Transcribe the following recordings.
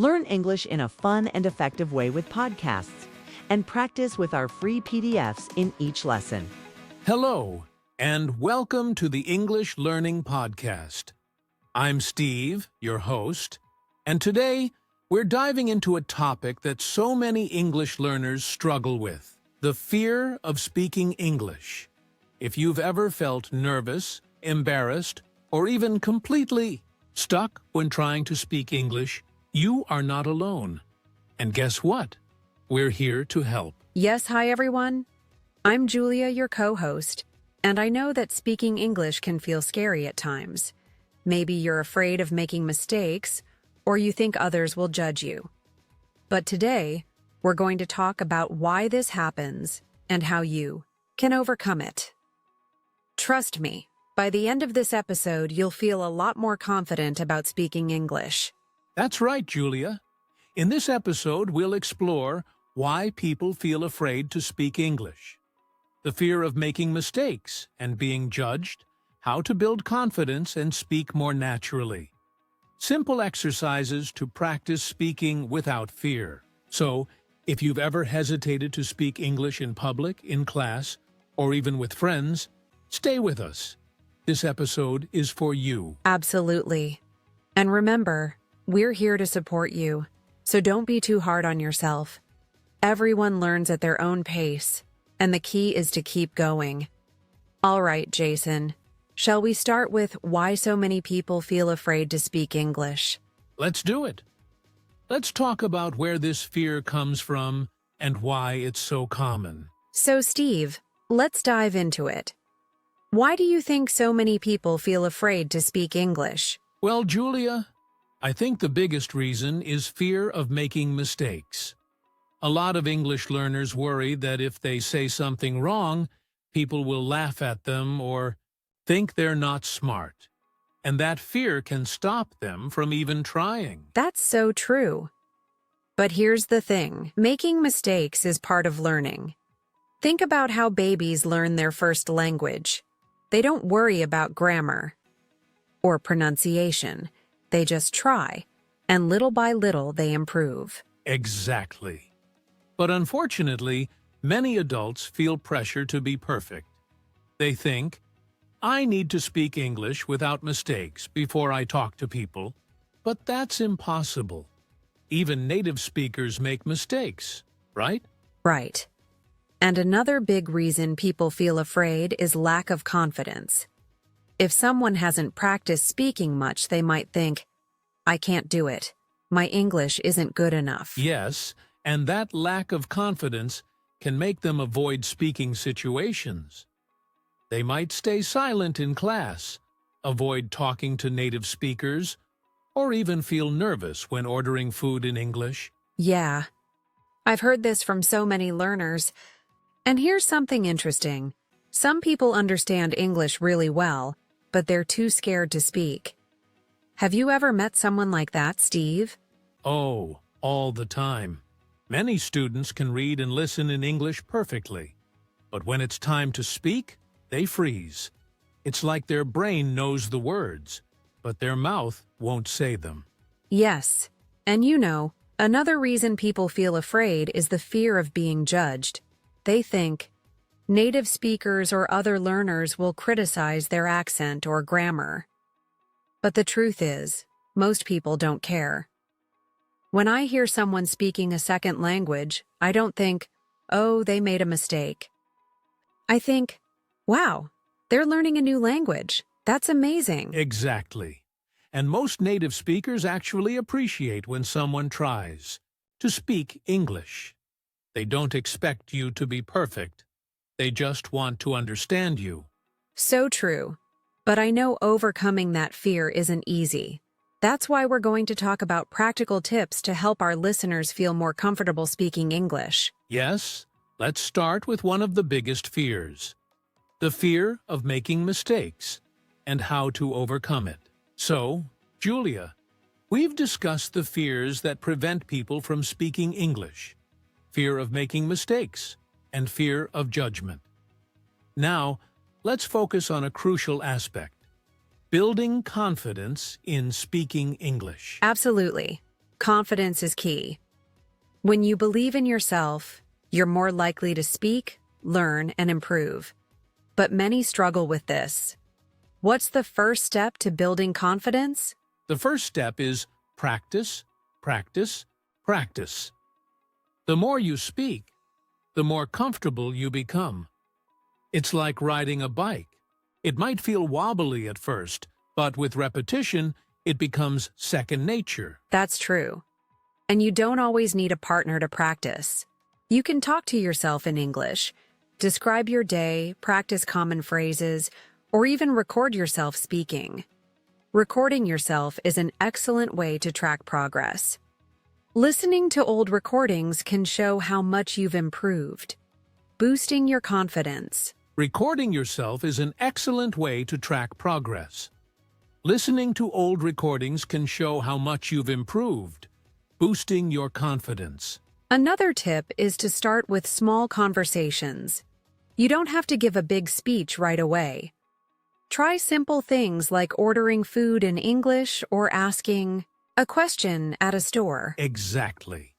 Learn English in a fun and effective way with podcasts, and practice with our free PDFs in each lesson. Hello, and welcome to the English Learning Podcast. I'm Steve, your host, and today we're diving into a topic that so many English learners struggle with: the fear of speaking English. If you've ever felt nervous, embarrassed, or even completely stuck when trying to speak English, you are not alone. And guess what? We're here to help. Yes, hi everyone. I'm Julia, your co-host, and I know that speaking English can feel scary at times. Maybe you're afraid of making mistakes, or you think others will judge you. But today, we're going to talk about why this happens and how you can overcome it. Trust me, by the end of this episode, you'll feel a lot more confident about speaking English. That's right, Julia. In this episode, we'll explore why people feel afraid to speak English, the fear of making mistakes and being judged, how to build confidence and speak more naturally, simple exercises to practice speaking without fear. So, if you've ever hesitated to speak English in public, in class, or even with friends, stay with us. This episode is for you. Absolutely. And remember, we're here to support you, so don't be too hard on yourself. Everyone learns at their own pace, and the key is to keep going. All right, Jason, shall we start with why so many people feel afraid to speak English? Let's do it. Let's talk about where this fear comes from and why it's so common. So, Steve, let's dive into it. Why do you think so many people feel afraid to speak English? Well, Julia, I think the biggest reason is fear of making mistakes. A lot of English learners worry that if they say something wrong, people will laugh at them or think they're not smart. And that fear can stop them from even trying. That's so true. But here's the thing. Making mistakes is part of learning. Think about how babies learn their first language. They don't worry about grammar or pronunciation. They just try, and little by little they improve. Exactly. But unfortunately, many adults feel pressure to be perfect. They think, I need to speak English without mistakes before I talk to people. But that's impossible. Even native speakers make mistakes, right? Right. And another big reason people feel afraid is lack of confidence. If someone hasn't practiced speaking much, they might think, I can't do it. My English isn't good enough. Yes, and that lack of confidence can make them avoid speaking situations. They might stay silent in class, avoid talking to native speakers, or even feel nervous when ordering food in English. Yeah, I've heard this from so many learners. And here's something interesting. Some people understand English really well, but they're too scared to speak. Have you ever met someone like that, Steve? Oh, all the time. Many students can read and listen in English perfectly, but when it's time to speak, they freeze. It's like their brain knows the words, but their mouth won't say them. Yes, and another reason people feel afraid is the fear of being judged. They think native speakers or other learners will criticize their accent or grammar. But the truth is, most people don't care. When I hear someone speaking a second language, I don't think, oh, they made a mistake. I think, wow, they're learning a new language. That's amazing. Exactly. And most native speakers actually appreciate when someone tries to speak English. They don't expect you to be perfect. They just want to understand you. So true. But I know overcoming that fear isn't easy. That's why we're going to talk about practical tips to help our listeners feel more comfortable speaking English. Yes, let's start with one of the biggest fears: the fear of making mistakes and how to overcome it. So, Julia, we've discussed the fears that prevent people from speaking English: fear of making mistakes and fear of judgment. Now, let's focus on a crucial aspect: building confidence in speaking English. Absolutely. Confidence is key. When you believe in yourself, you're more likely to speak, learn, and improve. But many struggle with this. What's the first step to building confidence? The first step is practice, practice, practice. The more you speak, the more comfortable you become. It's like riding a bike. It might feel wobbly at first, but with repetition, it becomes second nature. That's true. And you don't always need a partner to practice. You can talk to yourself in English, describe your day, practice common phrases, or even record yourself speaking. Recording yourself is an excellent way to track progress. Listening to old recordings can show how much you've improved, boosting your confidence. Recording yourself is an excellent way to track progress. Listening to old recordings can show how much you've improved, boosting your confidence. Another tip is to start with small conversations. You don't have to give a big speech right away. Try simple things like ordering food in English or asking a question at a store. Exactly.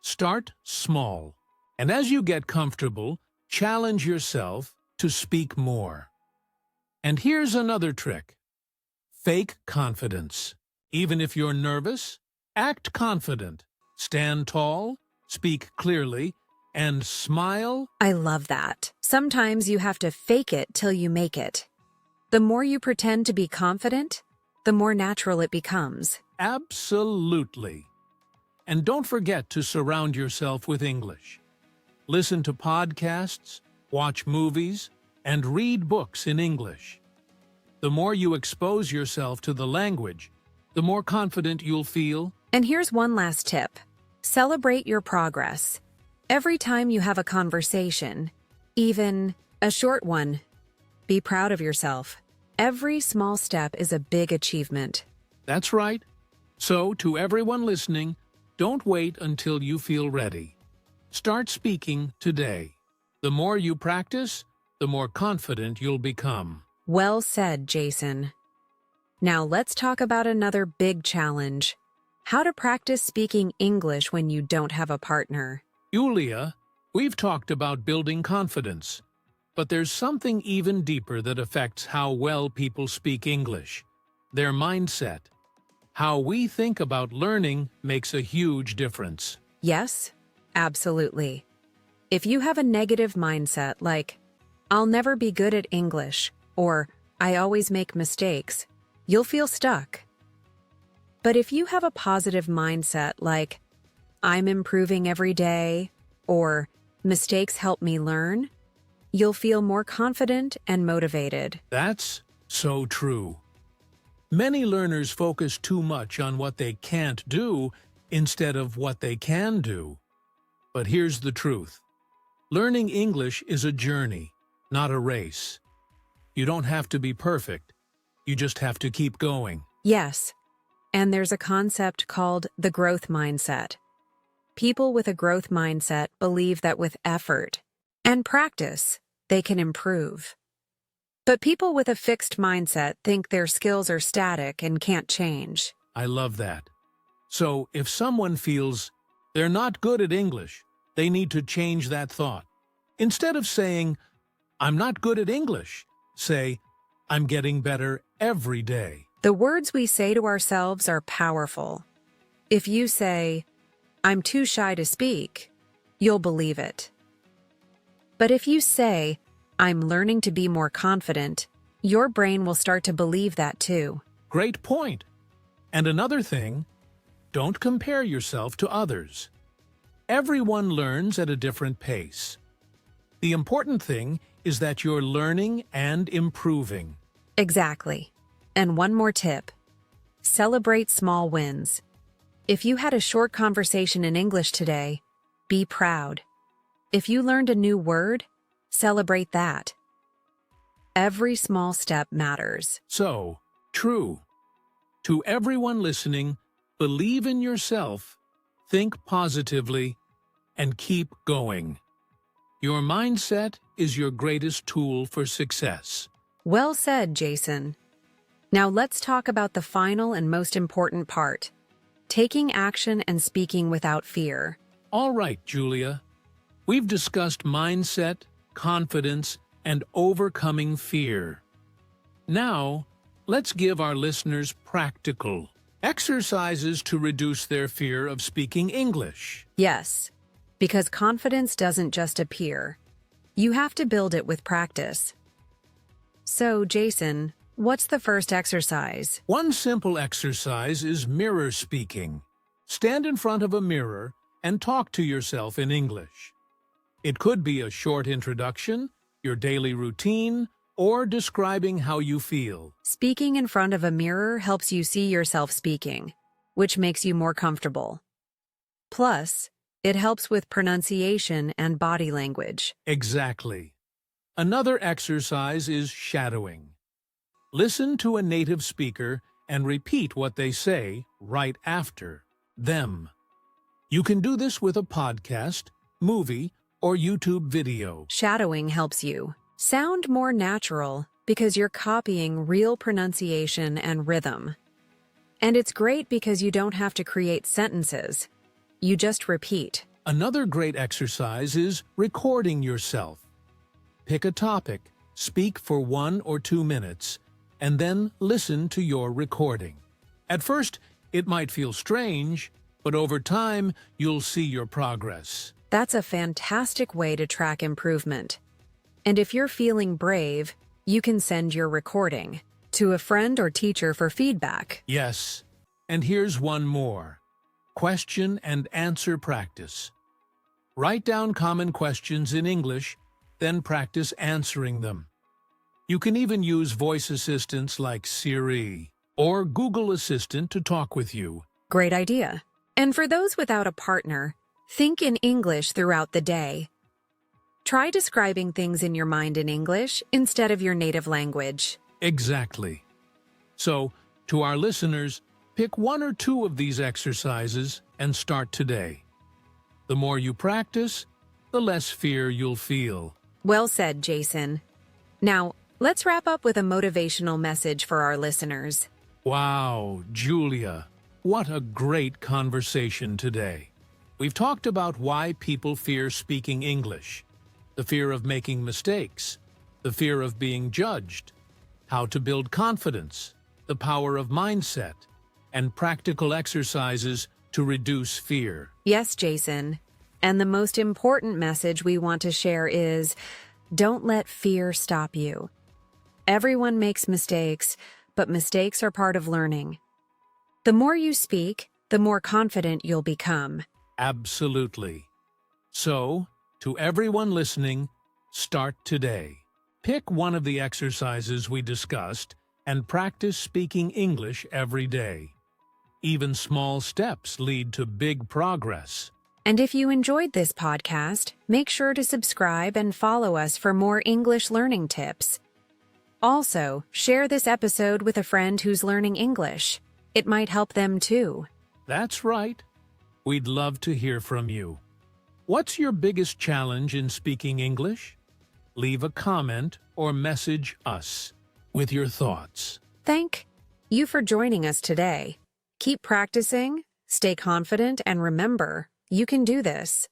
Start small, and as you get comfortable, challenge yourself to speak more. And here's another trick. Fake confidence. Even if you're nervous, act confident. Stand tall, speak clearly, and smile. I love that. Sometimes you have to fake it till you make it. The more you pretend to be confident, the more natural it becomes. Absolutely. And don't forget to surround yourself with English. Listen to podcasts, watch movies, and read books in English. The more you expose yourself to the language, the more confident you'll feel. And here's one last tip. Celebrate your progress. Every time you have a conversation, even a short one, be proud of yourself. Every small step is a big achievement. That's right. So, to everyone listening, don't wait until you feel ready. Start speaking today. The more you practice, the more confident you'll become. Well said, Jason. Now let's talk about another big challenge. How to practice speaking English when you don't have a partner. Julia, we've talked about building confidence, but there's something even deeper that affects how well people speak English. Their mindset. How we think about learning makes a huge difference. Yes, absolutely. If you have a negative mindset like, I'll never be good at English, or I always make mistakes, you'll feel stuck. But if you have a positive mindset like, I'm improving every day, or mistakes help me learn, you'll feel more confident and motivated. That's so true. Many learners focus too much on what they can't do instead of what they can do. But here's the truth. Learning English is a journey, not a race. You don't have to be perfect. You just have to keep going. Yes, and there's a concept called the growth mindset. People with a growth mindset believe that with effort and practice, they can improve. But people with a fixed mindset think their skills are static and can't change. I love that. So, if someone feels they're not good at English, they need to change that thought. Instead of saying, I'm not good at English, say, I'm getting better every day. The words we say to ourselves are powerful. If you say, I'm too shy to speak, you'll believe it. But if you say, I'm learning to be more confident, your brain will start to believe that too. Great point. And another thing, don't compare yourself to others. Everyone learns at a different pace. The important thing is that you're learning and improving. Exactly. And one more tip. Celebrate small wins. If you had a short conversation in English today, be proud. If you learned a new word, celebrate that. Every small step matters. So, true. To everyone listening, believe in yourself, think positively, and keep going. Your mindset is your greatest tool for success. Well said, Jason. Now let's talk about the final and most important part. taking action and speaking without fear. All right, Julia. We've discussed mindset, confidence, and overcoming fear. Now, let's give our listeners practical exercises to reduce their fear of speaking English. Yes, because confidence doesn't just appear. You have to build it with practice. So, Jason, what's the first exercise? One simple exercise is mirror speaking. Stand in front of a mirror and talk to yourself in English. It could be a short introduction, your daily routine, or describing how you feel. Speaking in front of a mirror helps you see yourself speaking, which makes you more comfortable. Plus, it helps with pronunciation and body language. Exactly. Another exercise is shadowing. Listen to a native speaker and repeat what they say right after them. You can do this with a podcast, movie, or YouTube video. Shadowing helps you sound more natural because you're copying real pronunciation and rhythm. And it's great because you don't have to create sentences. You just repeat. Another great exercise is recording yourself. Pick a topic, speak for 1 or 2 minutes, and then listen to your recording. At first, it might feel strange, but over time, you'll see your progress. That's a fantastic way to track improvement. And if you're feeling brave, you can send your recording to a friend or teacher for feedback. Yes, and here's one more. Question and answer practice. Write down common questions in English, then practice answering them. You can even use voice assistants like Siri or Google Assistant to talk with you. Great idea. And for those without a partner, think in English throughout the day. Try describing things in your mind in English instead of your native language. Exactly. So, to our listeners, pick 1 or 2 of these exercises and start today. The more you practice, the less fear you'll feel. Well said, Jason. Now, let's wrap up with a motivational message for our listeners. Wow, Julia, what a great conversation today. We've talked about why people fear speaking English, the fear of making mistakes, the fear of being judged, how to build confidence, the power of mindset, and practical exercises to reduce fear. Yes, Jason. And the most important message we want to share is, don't let fear stop you. Everyone makes mistakes, but mistakes are part of learning. The more you speak, the more confident you'll become. Absolutely. So, to everyone listening, start today. Pick one of the exercises we discussed and practice speaking English every day. Even small steps lead to big progress. And if you enjoyed this podcast, make sure to subscribe and follow us for more English learning tips. Also, share this episode with a friend who's learning English. It might help them too. That's right. We'd love to hear from you. What's your biggest challenge in speaking English? Leave a comment or message us with your thoughts. Thank you for joining us today. Keep practicing, stay confident, and remember, you can do this.